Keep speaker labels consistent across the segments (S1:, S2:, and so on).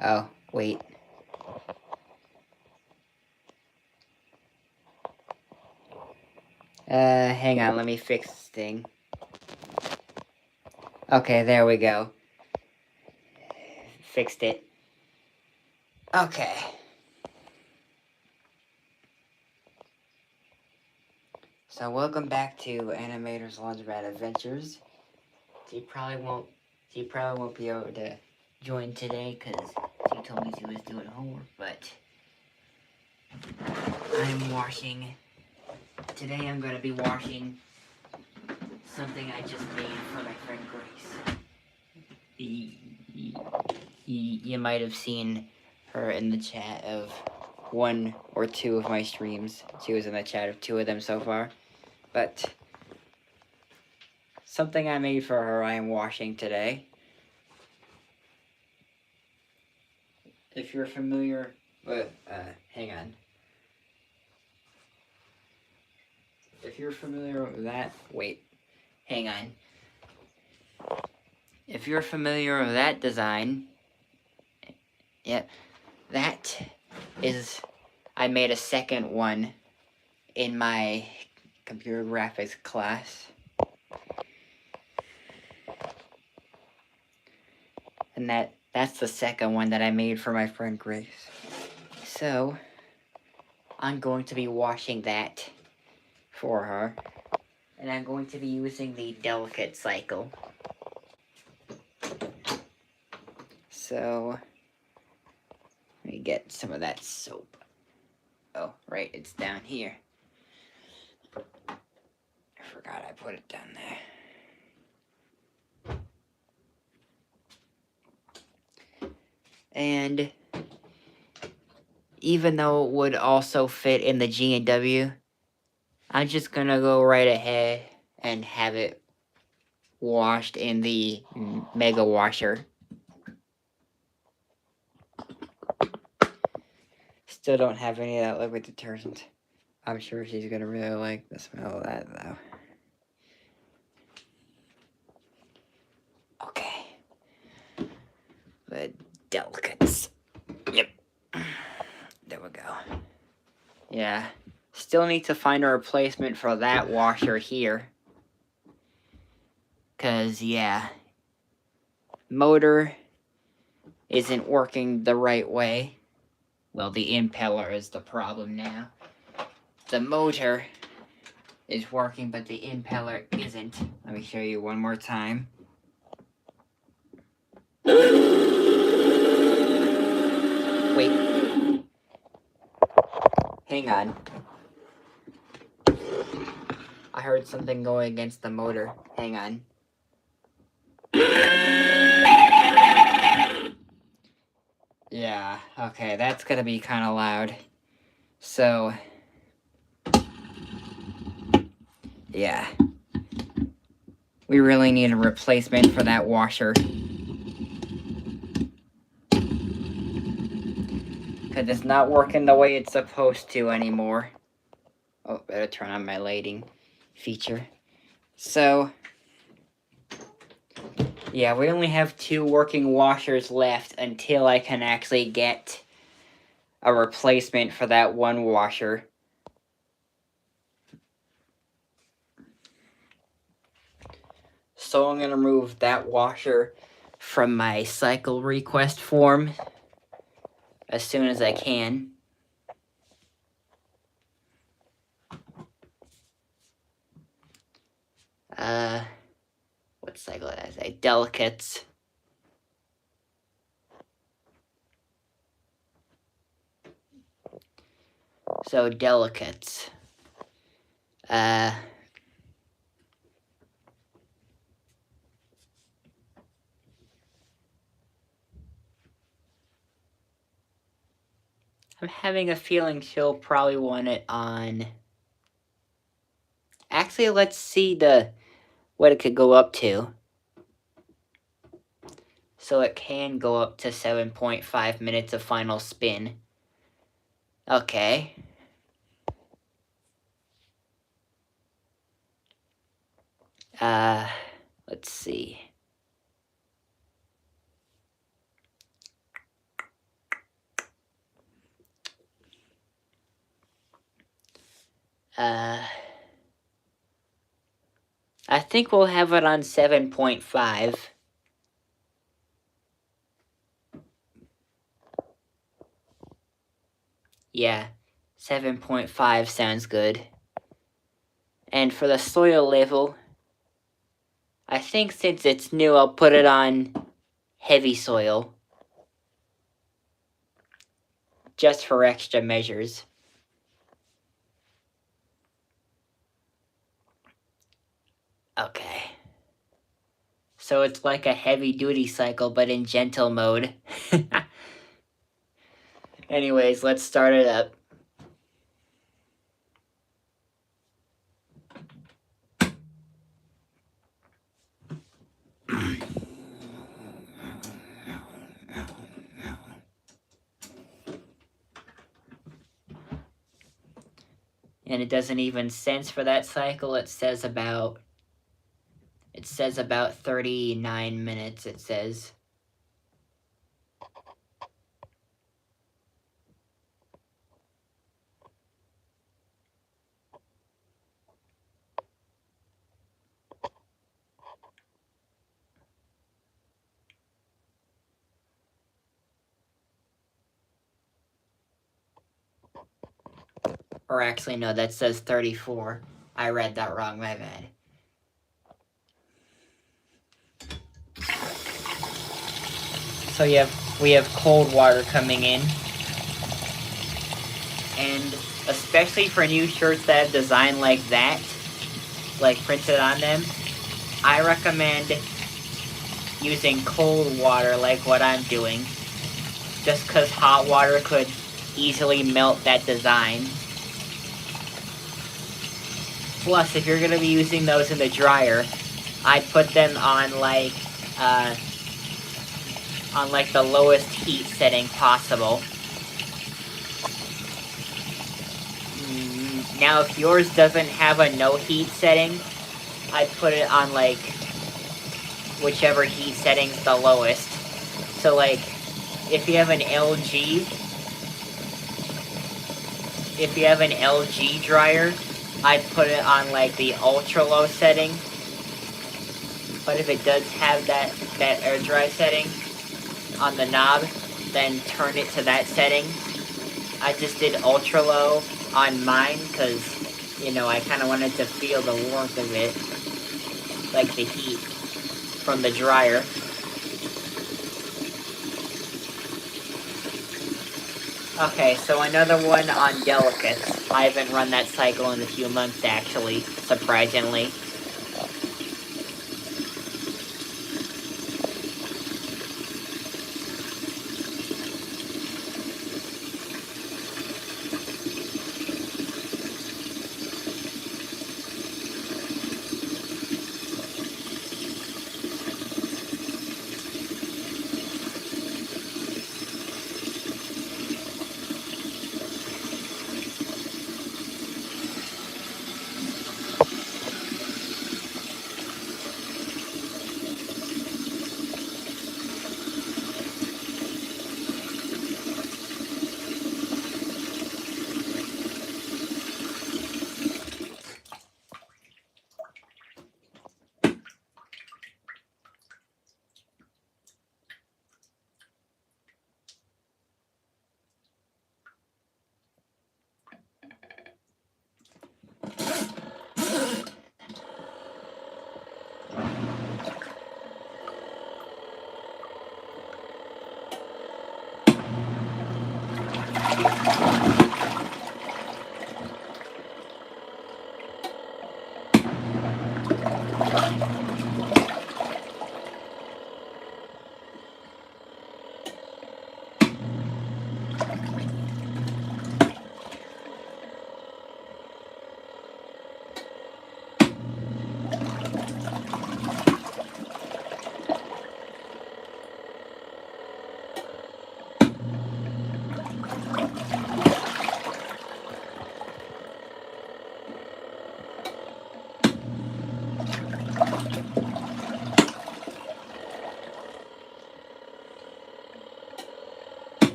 S1: Oh, wait. Hang on, let me fix this thing. Okay, there we go. Fixed it. Okay. So welcome back to Animator's Launchpad Adventures. She probably won't be able to join today because she told me she was doing homework, but I'm washing. Today I'm gonna be washing something I just made for my friend Grace. You might have seen her in the chat of one or two of my streams. She was in the chat of two of them so far. But something I made for her I am washing today. If you're familiar with, hang on. If you're familiar with that, wait, hang on. If you're familiar with that design, yep, that is, I made a second one in my computer graphics class. And that's the second one that I made for my friend Grace. So, I'm going to be washing that for her. And I'm going to be using the delicate cycle. So, let me get some of that soap. Oh, right, it's down here. I forgot I put it down there. And even though it would also fit in the G&W, I'm just gonna go right ahead and have it washed in the Mega Washer. Still don't have any of that liquid detergent. I'm sure she's gonna really like the smell of that, though. Okay. The delicates. Yep. There we go. Yeah. Still need to find a replacement for that washer here. 'Cause, yeah. Motor isn't working the right way. Well, the impeller is the problem now. The motor is working, but the impeller isn't. Let me show you one more time. Wait. Hang on. I heard something going against the motor. Hang on. Yeah, okay, that's gonna be kind of loud. So, yeah. We really need a replacement for that washer. Because it's not working the way it's supposed to anymore. Oh, better turn on my lighting feature. So, yeah, we only have 2 working washers left until I can actually get a replacement for that one washer. So I'm going to remove that washer from my cycle request form as soon as I can. What cycle did I say? Delicates. So, delicates. I'm having a feeling she'll probably want it on... Actually, let's see what it could go up to. So it can go up to 7.5 minutes of final spin. Okay. Let's see. I think we'll have it on 7.5. Yeah, 7.5 sounds good. And for the soil level, I think since it's new, I'll put it on heavy soil. Just for extra measures. Okay. So it's like a heavy-duty cycle, but in gentle mode. Anyways, let's start it up. And it doesn't even sense for that cycle. It says about 39 minutes, it says. Or actually, no, that says 34. I read that wrong, my bad. So we have cold water coming in. And especially for new shirts that have design like that, like printed on them, I recommend using cold water like what I'm doing. Just because hot water could easily melt that design. Plus, if you're going to be using those in the dryer, I'd put them on like the lowest heat setting possible. Now, if yours doesn't have a no heat setting, I'd put it on like whichever heat setting's the lowest. So like, if you have an LG dryer, I'd put it on like the ultra low setting. But if it does have that air dry setting on the knob, then turn it to that setting. I just did ultra low on mine because, you know, I kind of wanted to feel the warmth of it, like the heat from the dryer. Okay, so another one on delicates. I haven't run that cycle in a few months, actually, surprisingly.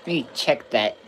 S1: Let me check that.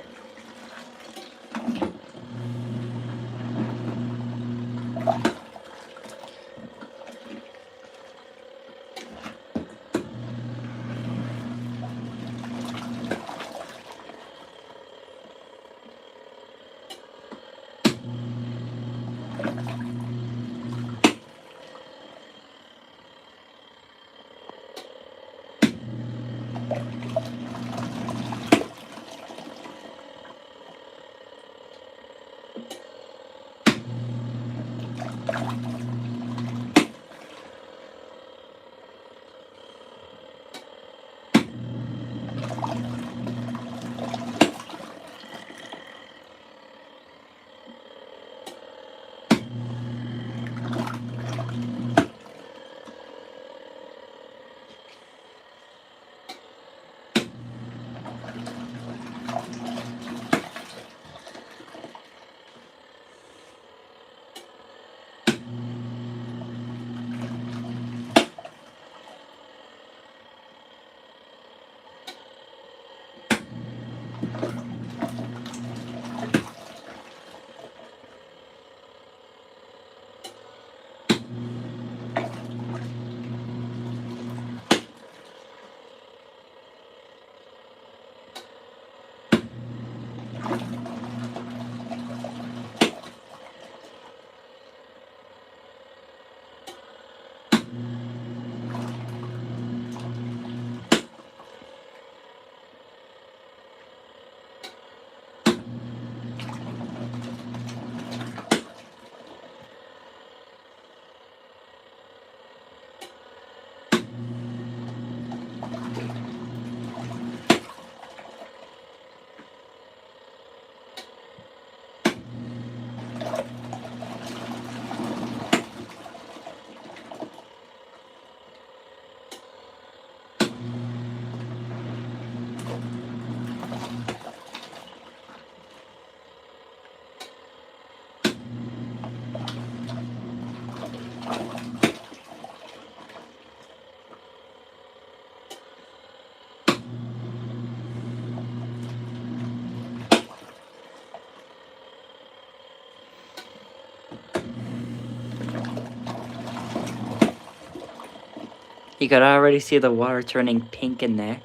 S1: You could already see the water turning pink in there.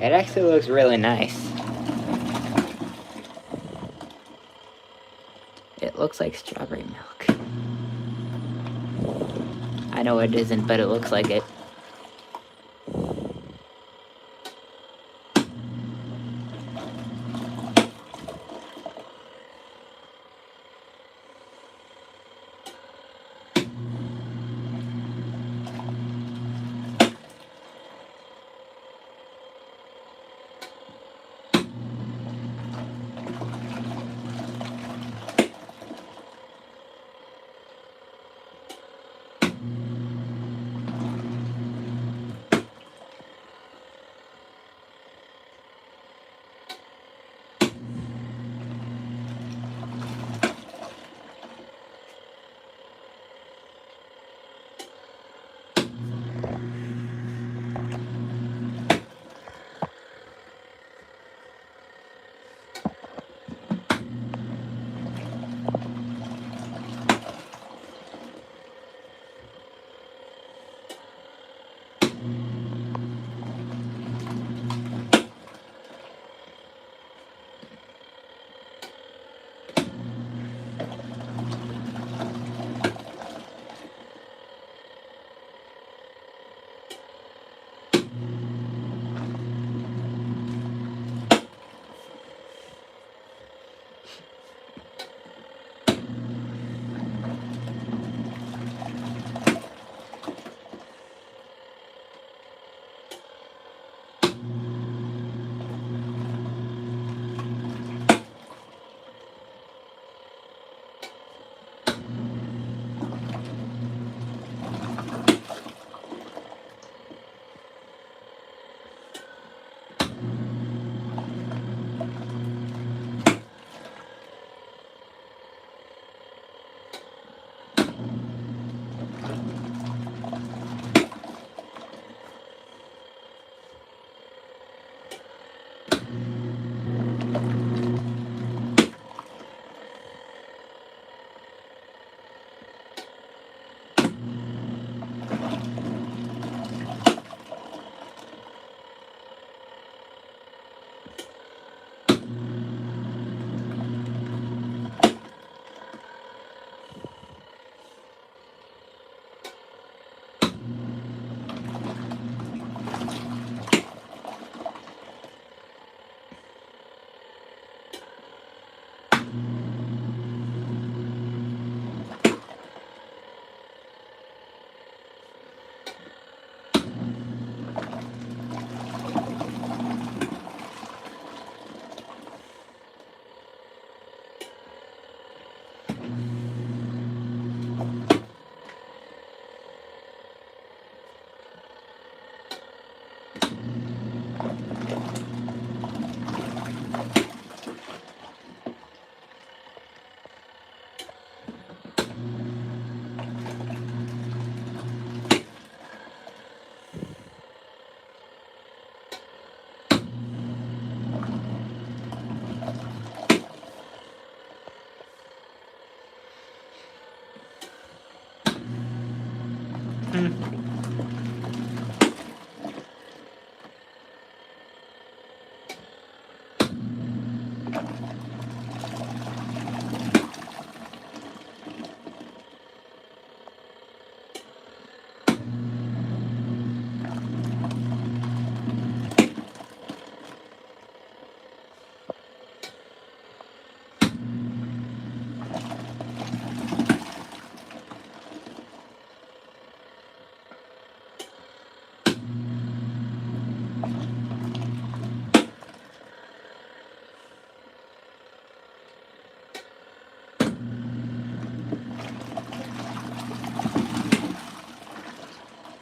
S1: It actually looks really nice. It looks like strawberry milk. I know it isn't, but it looks like it.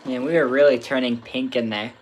S1: Yeah, we are really turning pink in there.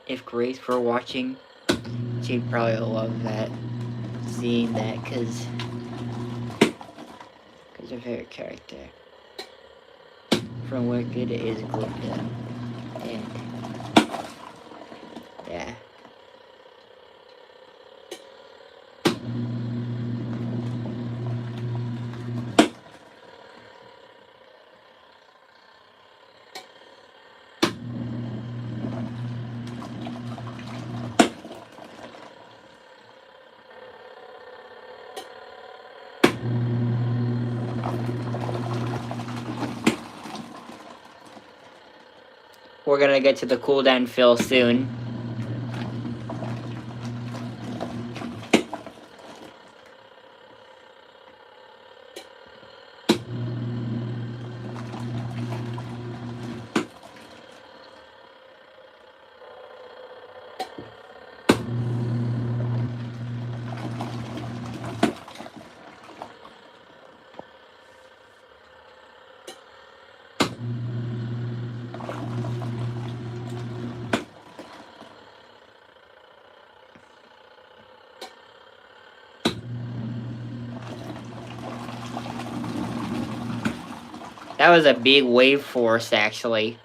S1: If Grace were watching, she'd probably love that, seeing that, because her favorite character from Wicked is Glinda, and yeah. We're gonna get to the cooldown fill soon. That was a big wave force, actually.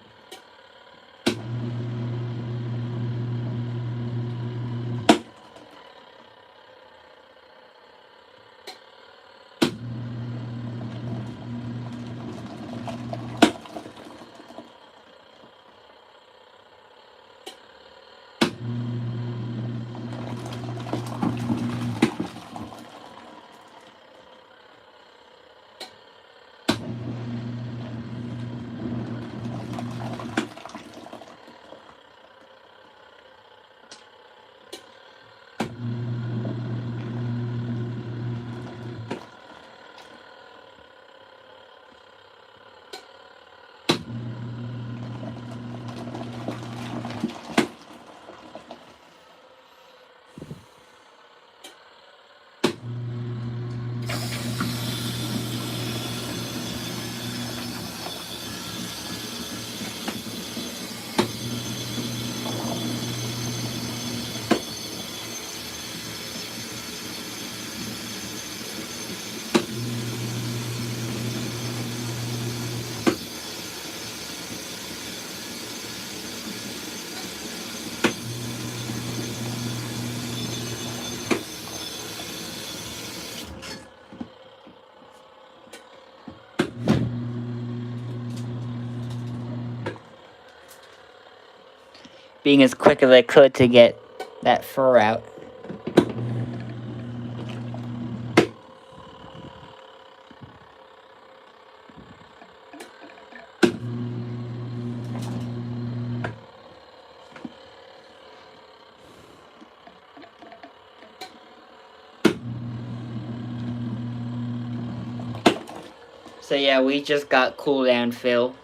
S1: Being as quick as I could to get that fur out. So yeah, we just got cooldown fill.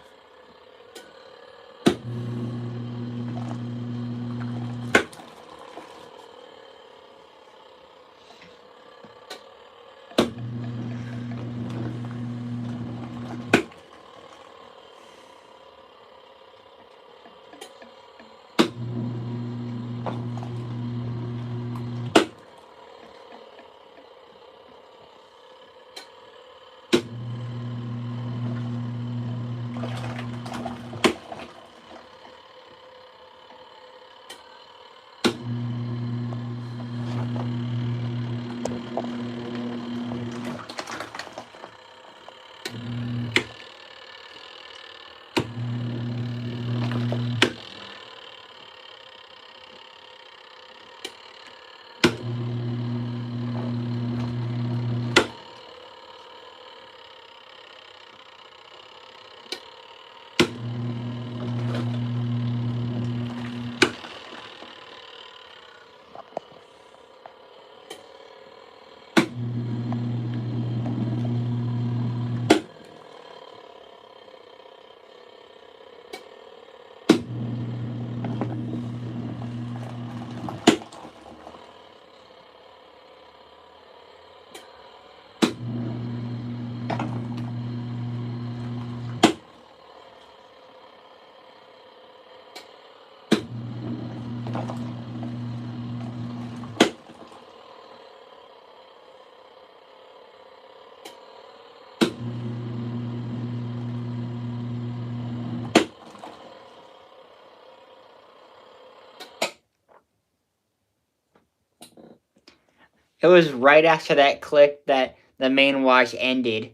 S1: It was right after that click that the main wash ended.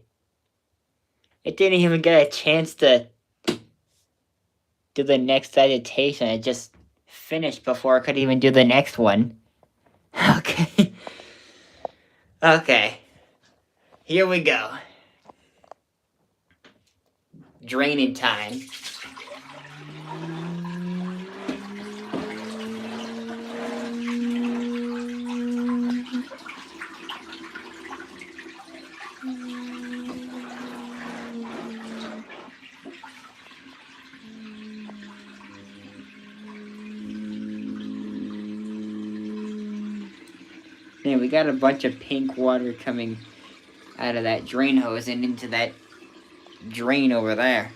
S1: It didn't even get a chance to do the next vegetation. It just finished before I could even do the next one. Okay. Okay. Here we go. Draining time. Man, we got a bunch of pink water coming out of that drain hose and into that drain over there.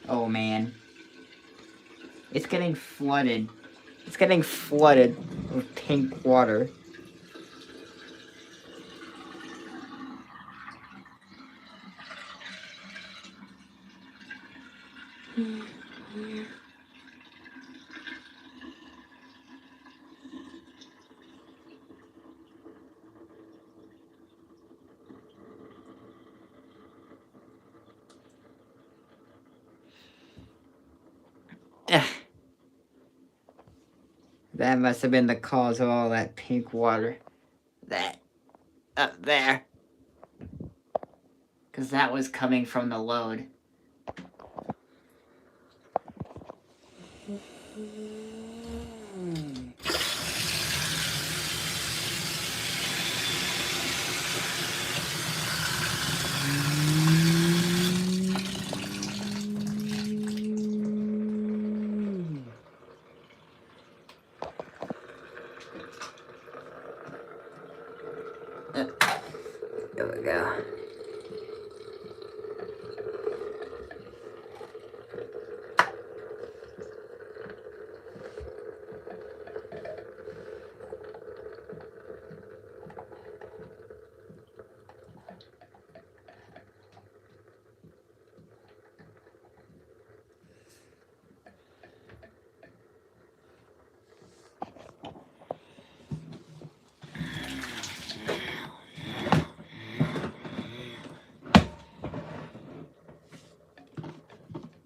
S1: Oh man. It's getting flooded. It's getting flooded with pink water. That must have been the cause of all that pink water. That up there. Because that was coming from the load. There we go.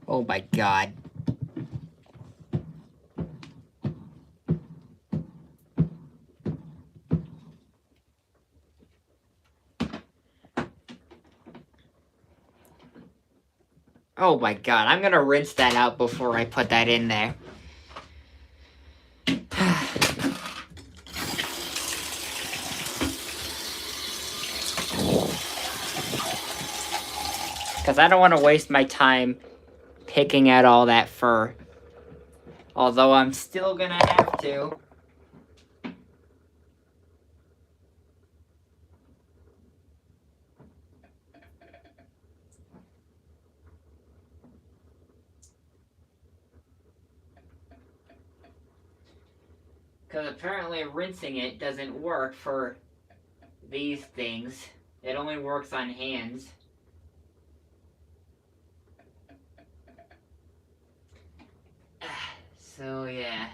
S1: Oh my god. Oh my god, I'm gonna rinse that out before I put that in there. Because I don't want to waste my time picking out all that fur. Although I'm still gonna have to. Because apparently rinsing it doesn't work for these things. It only works on hands. So yeah.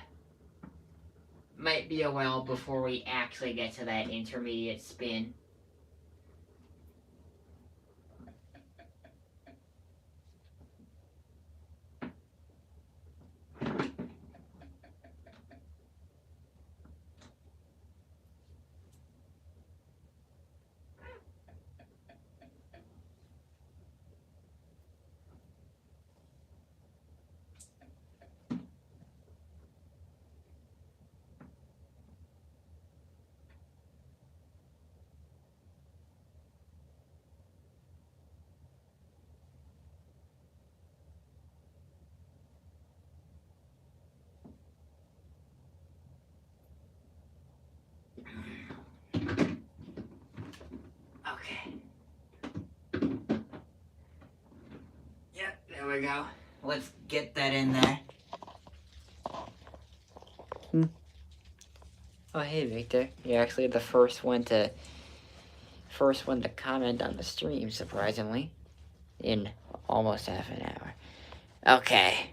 S1: Might be a while before we actually get to that intermediate spin. Okay. Yep, there we go. Let's get that in there. Oh, hey, Victor. You're actually the first one to comment on the stream, surprisingly, in almost half an hour. Okay.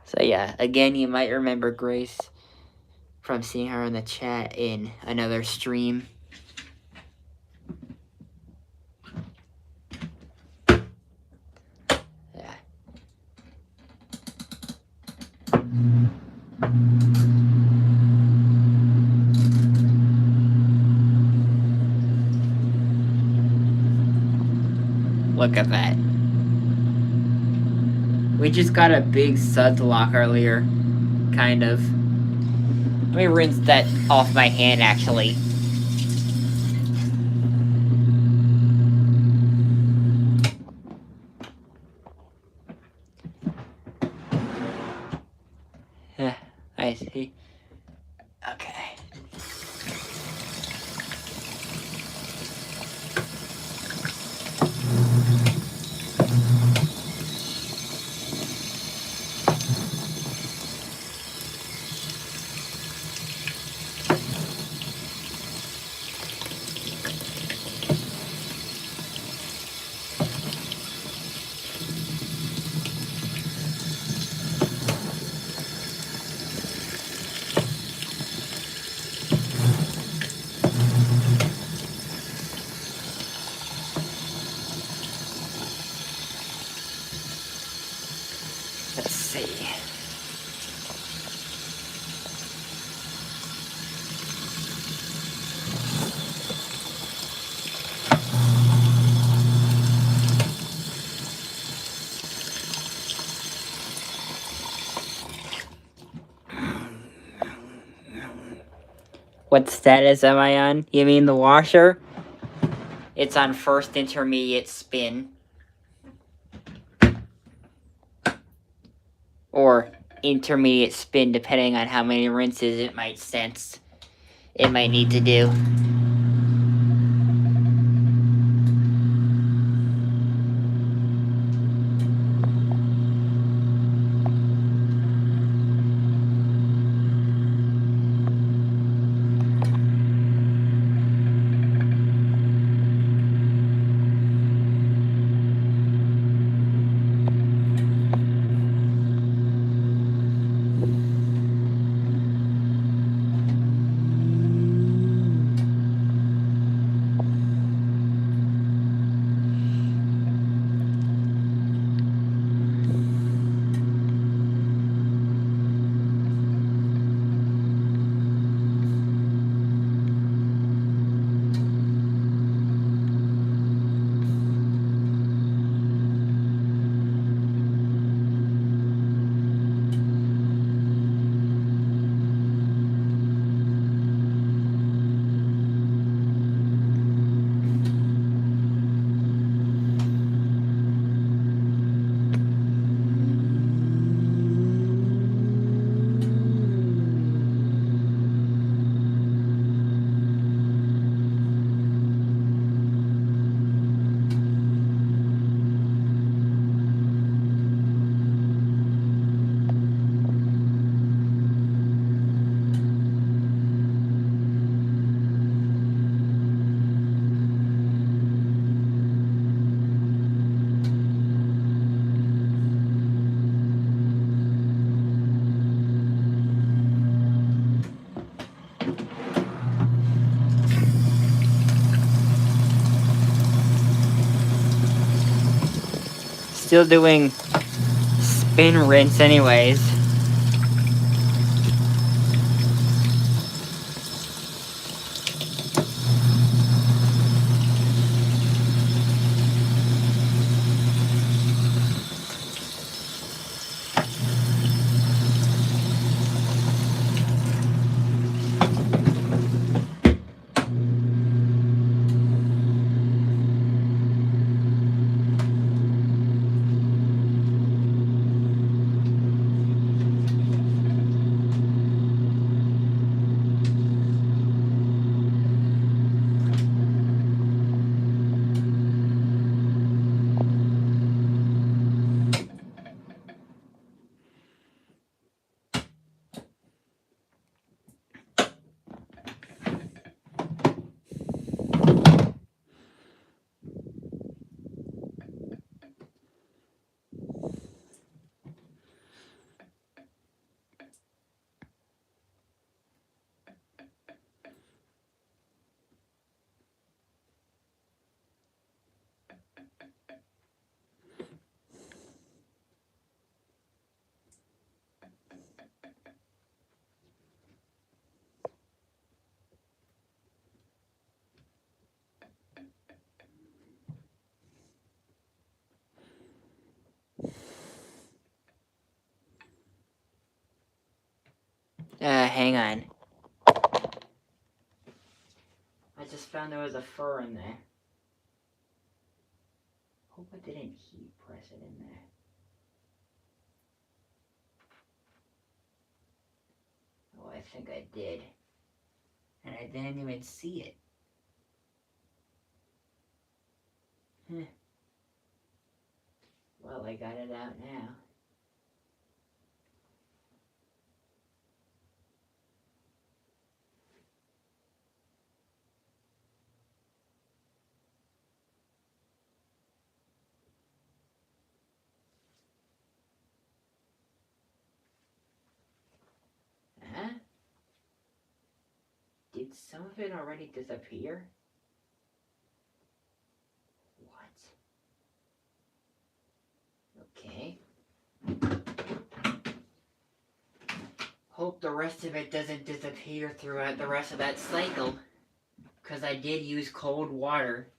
S1: So yeah, again, you might remember Grace from seeing her in the chat in another stream. Yeah. Look at that. We just got a big suds lock earlier. Kind of. Let me rinse that off my hand, actually. I see. Okay. Let's see. What status am I on? You mean the washer? It's on first intermediate spin. Or intermediate spin, depending on how many rinses it might sense it might need to do. still doing spin rinse anyways. Hang on. I just found there was a fur in there. Hope I didn't heat press it in there. Oh, I think I did. And I didn't even see it. Well, I got it out now. Huh? Did some of it already disappear? What? Okay. Hope the rest of it doesn't disappear throughout the rest of that cycle. Because I did use cold water.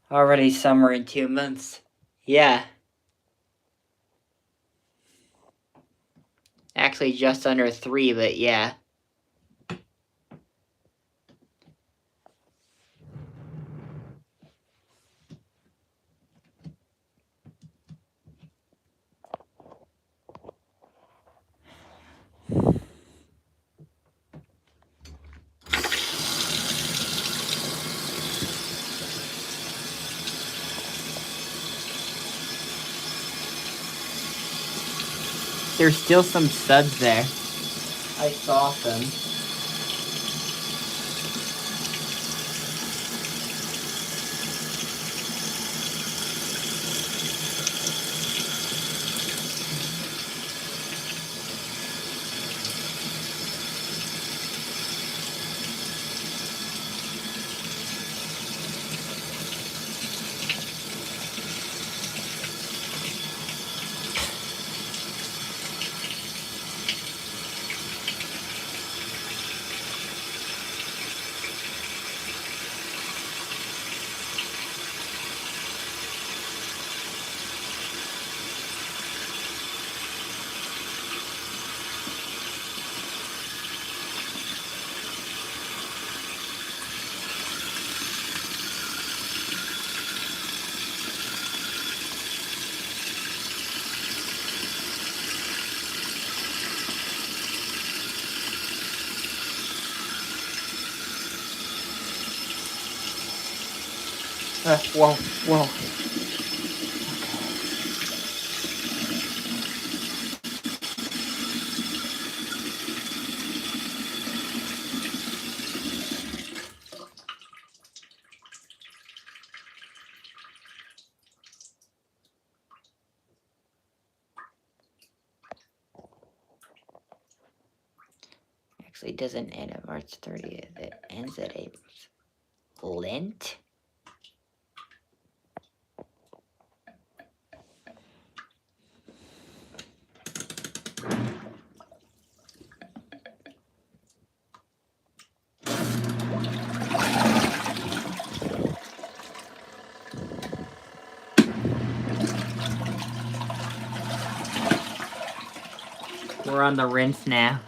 S1: Already summer in 2 months. Yeah. Actually just under 3, but yeah. There's still some suds there. I saw some. Whoa. actually doesn't end at March 30th. It ends at April. Lent? We're on the rinse now.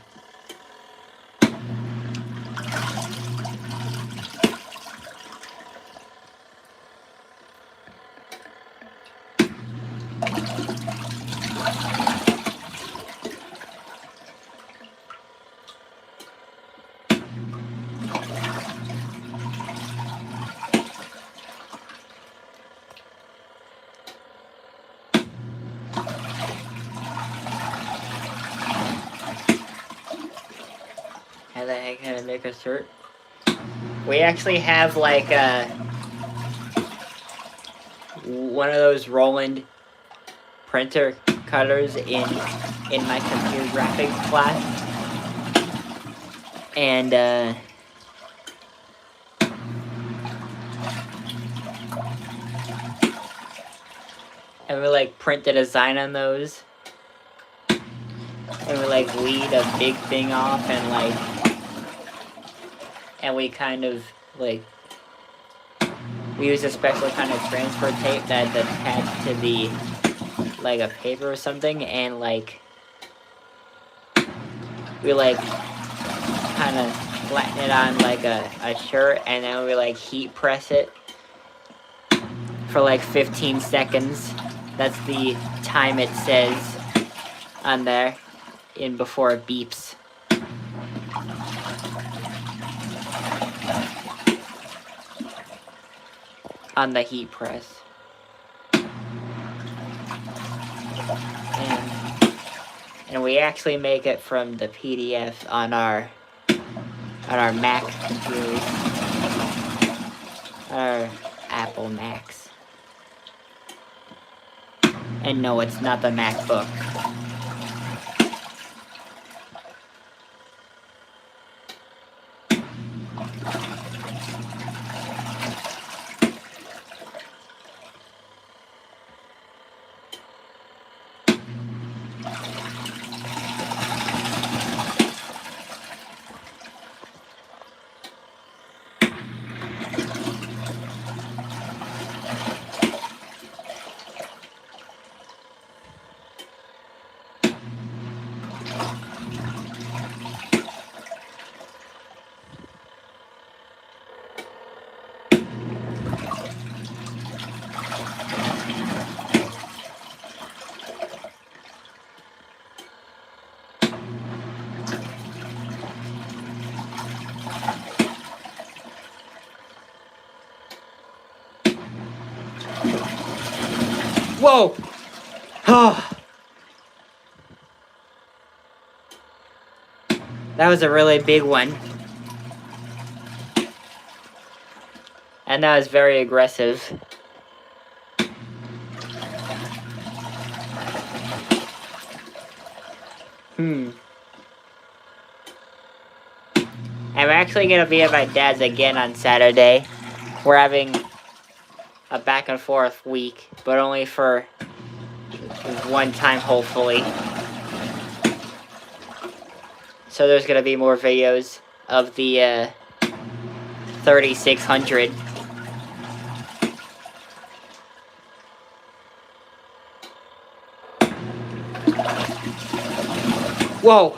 S1: How the heck can I make a shirt? We actually have like one of those Roland printer cutters in my computer graphics class, and we like print the design on those, and we like lead a big thing off, and we kind of like we use a special kind of transfer tape that's attached to the like a paper or something, and like we like kind of flatten it on like a shirt, and then we like heat press it for like 15 seconds. That's the time it says on there before it beeps. On the heat press. And we actually make it from the PDF on our Mac computers. Our Apple Macs. And no, it's not the MacBook. Whoa! Oh. That was a really big one. And that was very aggressive. I'm actually gonna be at my dad's again on Saturday. We're having a back and forth week, but only for one time, hopefully. So there's gonna be more videos of the 3600. Whoa!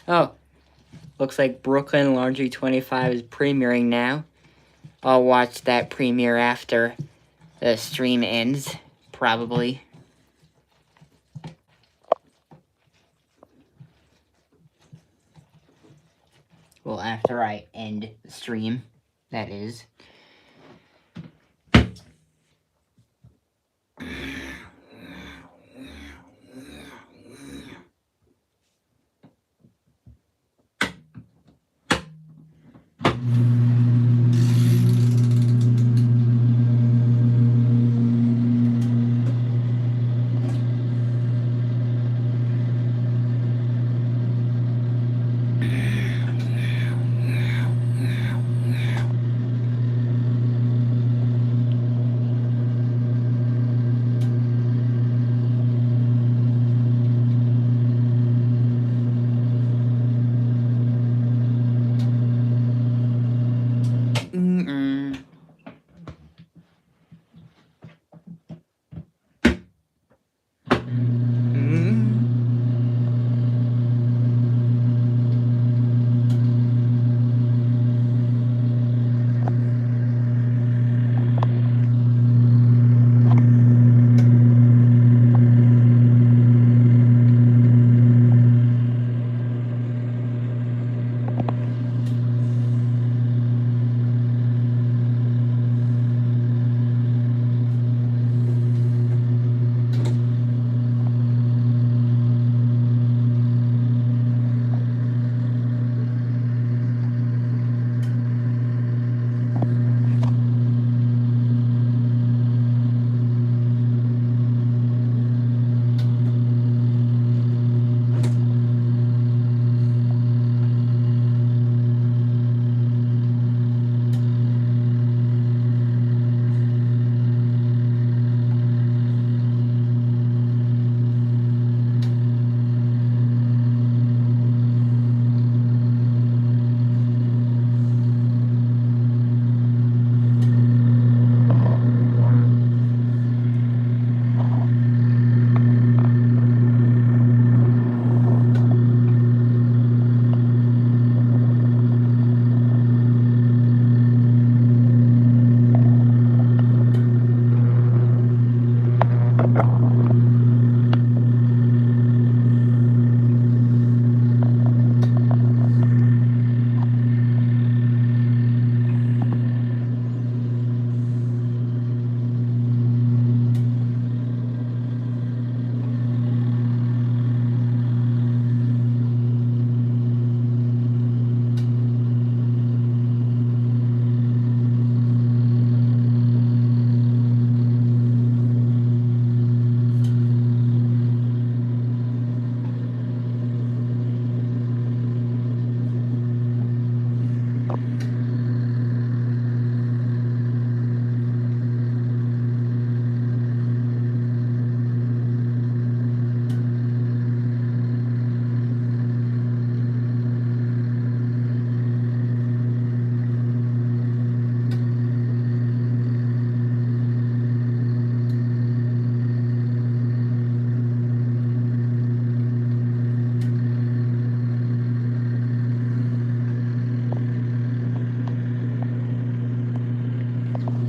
S1: Oh, looks like Brooklyn Laundry 25 is premiering now. I'll watch that premiere after the stream ends, probably. Well, after I end the stream, that is.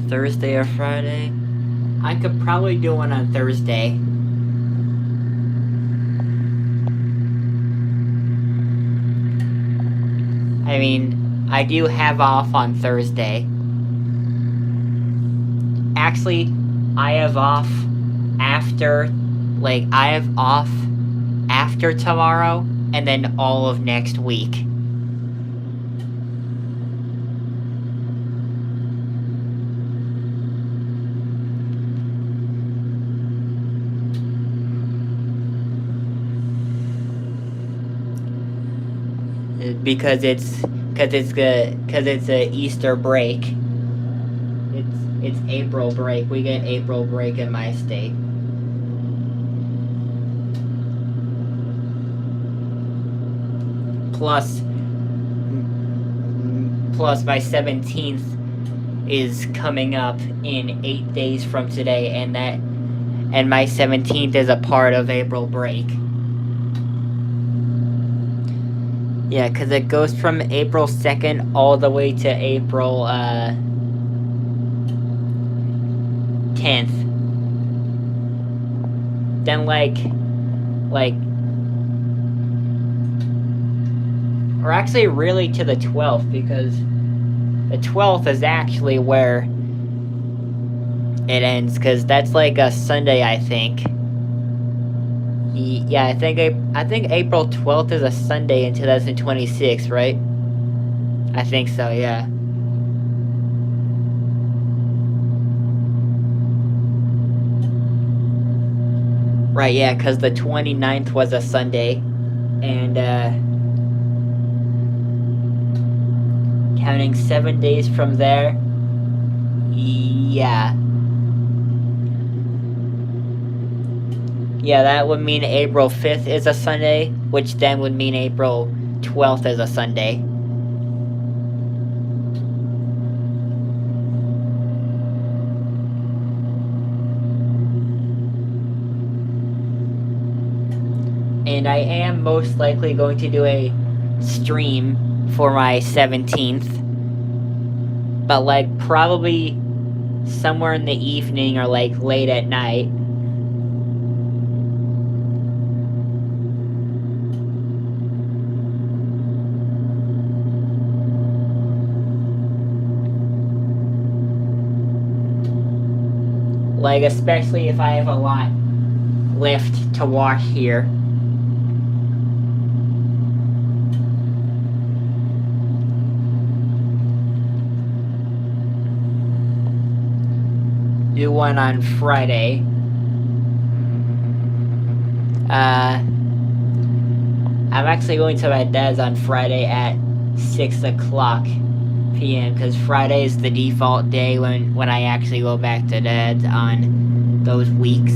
S1: Thursday or Friday? I could probably do one on Thursday. I mean, I do have off on Thursday. Actually, I have off after, I have off after tomorrow and then all of next week. Because it's a Easter break. It's April break. We get April break in my state. Plus my 17th is coming up in 8 days from today, and my 17th is a part of April break. Yeah, because it goes from April 2nd all the way to April 10th. Then or actually really to the 12th, because the 12th is actually where it ends, because that's like a Sunday, I think. Yeah, I think April 12th is a Sunday in 2026, right? I think so, yeah. Right, yeah, because the 29th was a Sunday, and counting 7 days from there, yeah. Yeah, that would mean April 5th is a Sunday, which then would mean April 12th is a Sunday. And I am most likely going to do a stream for my 17th. But, like, probably somewhere in the evening or, like, late at night. Like, especially if I have a lot left to wash here. Do one on Friday. I'm actually going to my dad's on Friday at 6 o'clock p.m. because Friday is the default day when I actually go back to dad's on those weeks.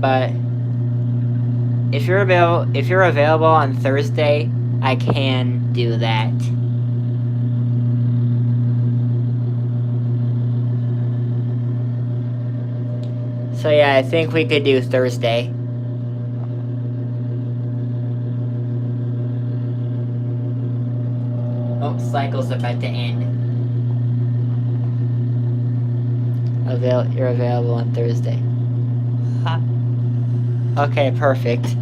S1: But if you're available on Thursday, I can do that. So yeah, I think we could do Thursday. Oh, cycle's about to end. You're available on Thursday. Huh. Okay, perfect.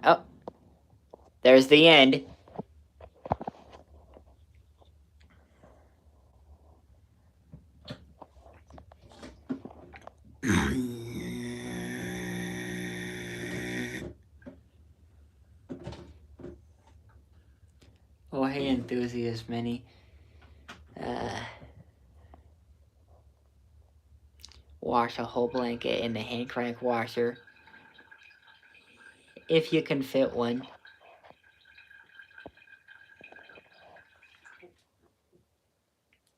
S1: Oh, there's the end. Oh, hey, enthusiast mini. Wash a whole blanket in the hand crank washer. If you can fit one.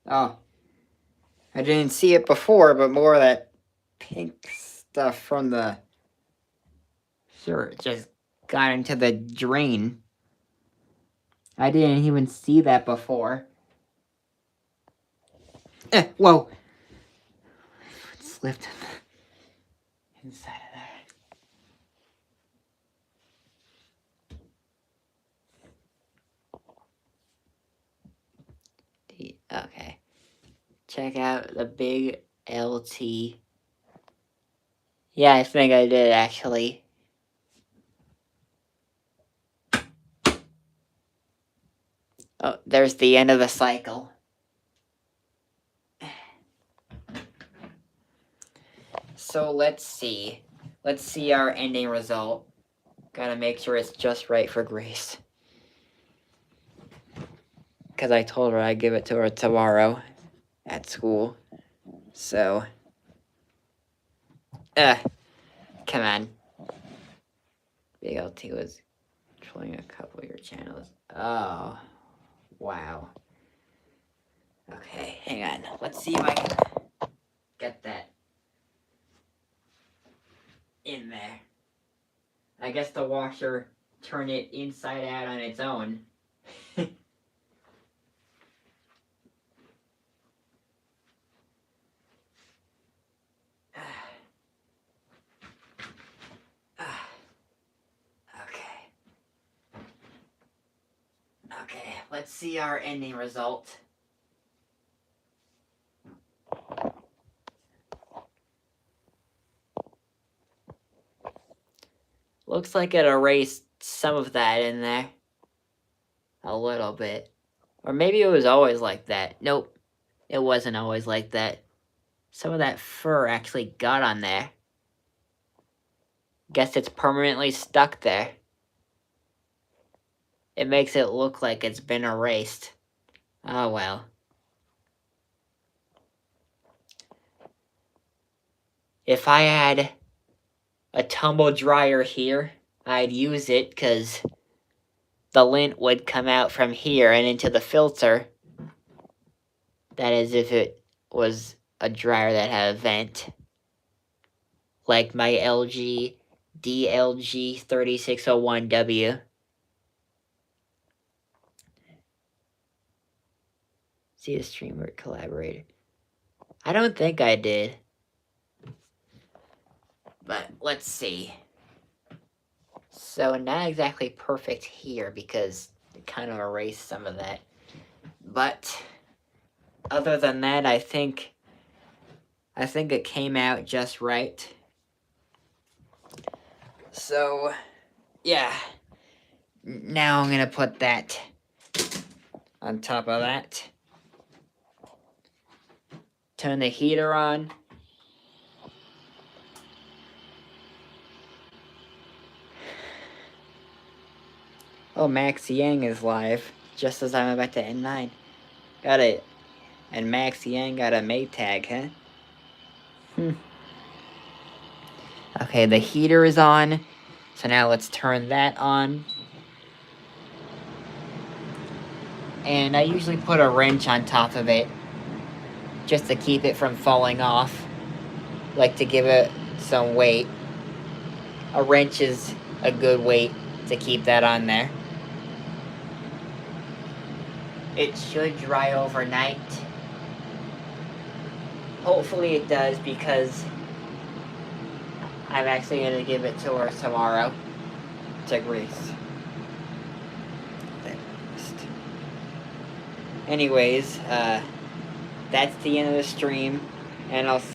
S1: Oh. I didn't see it before, but more of that pink stuff from the shirt just got into the drain. I didn't even see that before. Whoa! It slipped inside of there. Okay. Check out the big LT. Yeah, I think I did actually. Oh, there's the end of the cycle. So let's see. Let's see our ending result. Gotta make sure it's just right for Grace. Because I told her I'd give it to her tomorrow at school. So. Come on. Big LT was controlling a couple of your channels. Oh. Wow. Okay, hang on. Let's see if I can get that in there. I guess the washer turned it inside out on its own. Okay, let's see our ending result. Looks like it erased some of that in there. A little bit. Or maybe it was always like that. Nope, it wasn't always like that. Some of that fur actually got on there. Guess it's permanently stuck there. It makes it look like it's been erased. Oh well. If I had a tumble dryer here, I'd use it because the lint would come out from here and into the filter. That is, if it was a dryer that had a vent. Like my LG DLG 3601W. See a streamer collaborator. I don't think I did. But let's see. So not exactly perfect here because it kind of erased some of that. But other than that, I think it came out just right. So yeah. Now I'm gonna put that on top of that. Turn the heater on. Oh, Max Yang is live, just as I'm about to end 9. Got it. And Max Yang got a Maytag, huh? Okay, the heater is on. So now let's turn that on. And I usually put a wrench on top of it, just to keep it from falling off. Like to give it some weight. A wrench is a good weight to keep that on there. It should dry overnight. Hopefully it does, because I'm actually going to give it to her tomorrow to grease. Anyways, that's the end of the stream, and I'll